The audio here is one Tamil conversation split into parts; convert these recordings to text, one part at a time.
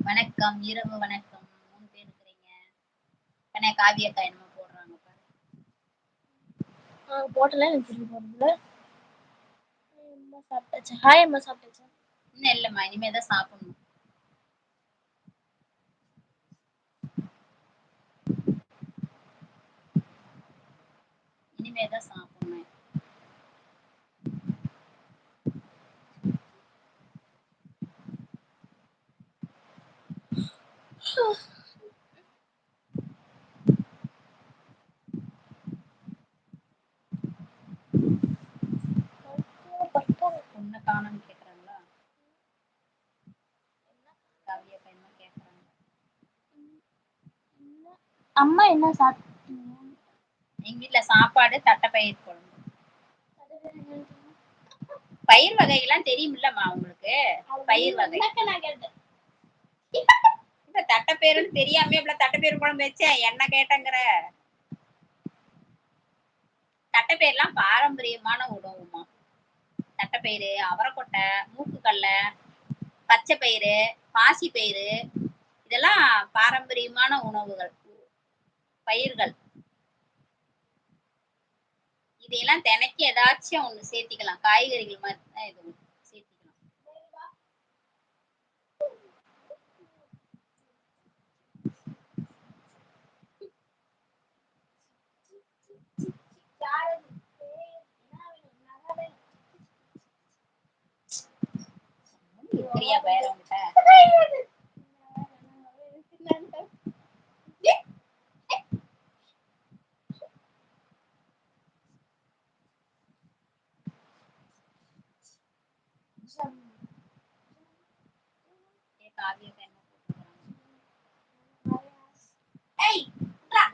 வணக்கம், இரவு வணக்கம். 3 பேர் இருக்கிறீங்க. காவியா அக்கா என்னமோ போடுறாங்க பாரு. போட்டல எனக்கு திரும்பி போடுறது. அம்மா சாப்பிட்டாச்சு. ஹாய் அம்மா சாப்பிட்டாச்சா? இன்னும் இல்லம்மா, இனிமே தான் சாப்பிடணும். இனிமே தான் சாப்பிடணும். பொண்ணை காணோம்னு கேக்குறாங்களா? காவியா அக்கா என்ன கேக்குறாங்க? அம்மா என்ன சாப்பிட்டீங்க? எங்க வீட்டுல சாப்பாடு தட்டைப்பயிர் குழம்பு. பயிர் வகைகள்லாம் தெரியுமில்லம்மா உங்களுக்கு? பயிர் வகை இப்ப தட்டைப்பயிறுன்னு தெரியாம இவ்வளவு தட்டைப்பயிர் குழம்பு வச்சேன் என்ன கேட்டங்கிற? தட்டைப்பயிர்லாம் பாரம்பரியமான உணவுமா. தட்டைப்பயிறு, அவரைக்கொட்டை, மூக்குக்கடலை, பச்சை பயிறு, பாசி பயிறு, இதெல்லாம் பாரம்பரியமான உணவுகள், பயிர்கள். இதையெல்லாம் தினைக்கு ஏதாச்சும் ஒண்ணு சேர்த்திக்கலாம். காய்கறிகள் மாதிரி தான் இது சேர்த்திக்கலாம். இருக்கிறியா வேற உங்ககிட்ட?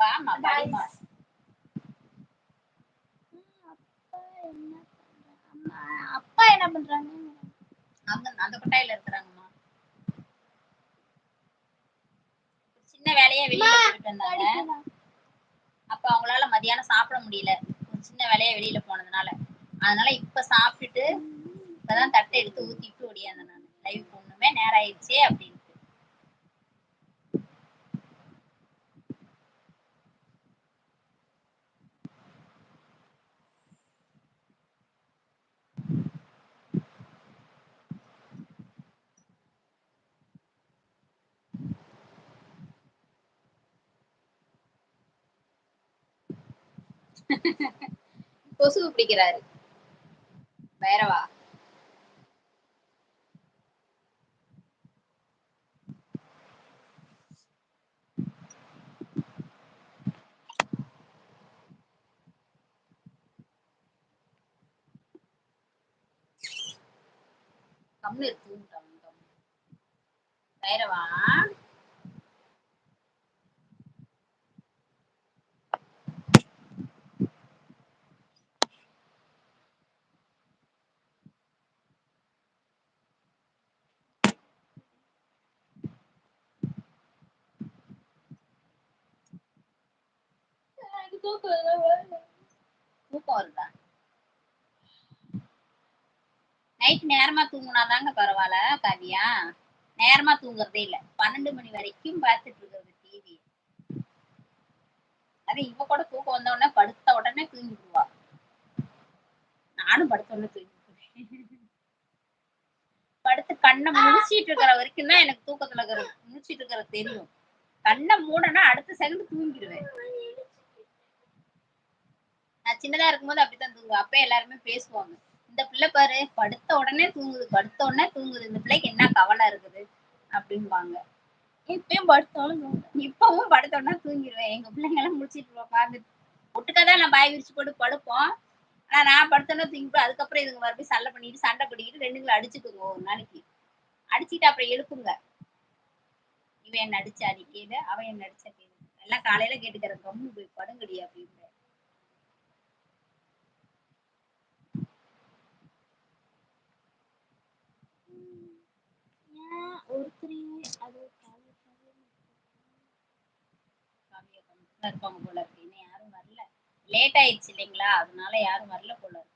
வாமா படிமா. அப்பா என்ன பண்றாங்க? அந்த கொட்டாயில இருக்கிறாங்கம்மா. சின்ன வேலையா வெளியில போயிட்டு வந்தாங்க. அப்ப அவங்களால மதியானம் சாப்பிட முடியல. ஒரு சின்ன வேலையா வெளியில போனதுனால. அதனால இப்ப சாப்பிட்டுட்டு இப்பதான் தட்டை எடுத்து ஊத்திட்டு ஓடியாந்தேன் நான். லைவ் போடணுமே நேரம் ஆயிடுச்சு அப்படின்னு. கொசு பிடிக்கிறாரு வேறவா. கம்னு இருக்கு வேறவா. தூக்கம் வருதா? நைட் நேரமா தூங்குனாதாங்க பரவாயில்ல காவியா. நேரமா தூங்குறதே இல்ல. 12 மணி வரைக்கும் பார்த்துட்டு இருக்கிறது டிவி. அது இவ கூட தூக்கம் வந்த உடனே படுத்த உடனே தூங்கிடுவா. நானும் படுத்த உடனே தூங்கிடுவேன். படுத்து கண்ணை முடிச்சிட்டு இருக்கிற வரைக்கும் தான் எனக்கு தூக்கத்துல முடிச்சிட்டு இருக்கிறது தெரியும். கண்ணை மூடனா அடுத்த செகண்ட் தூங்கிடுவேன். நான் சின்னதா இருக்கும்போது அப்படித்தான் தூங்குவேன். அப்ப எல்லாருமே பேசுவாங்க, இந்த பிள்ளை பாரு படுத்த உடனே தூங்குது, படுத்த உடனே தூங்குது, இந்த பிள்ளைக்கு என்ன கவலை இருக்குது அப்படின்பாங்க. இப்பவும் படுத்த உடனே தூங்கிடுவேன். எங்க பிள்ளைங்க எல்லாம் முடிச்சிட்டு உட்காந்து ஒட்டுக்காதான் நான் பாய் விரிச்சு போட்டு படுப்போம். ஆனா நான் படுத்தோன்னா தூங்கிட்டு அதுக்கப்புறம் இதுங்க மறுபடியும் சண்டை பண்ணிட்டு ரெண்டுங்களும் அடிச்சுக்குங்க. ஒரு நாளைக்கு அடிச்சுட்டு அப்புறம் எழுப்புங்க. இவன் என்ன அடிச்சா நீ கேளு, அவன் என்ன அடிச்சா கேளு, எல்லாம் காலையில கேட்டுக்கிற கம்மு போய் படுங்கடி அப்படின்னு. இருப்பாங்க போல இருக்கு. இன்னும் யாரும் வரல. லேட் ஆயிடுச்சு இல்லைங்களா, அதனால யாரும் வரல போல இருக்கு.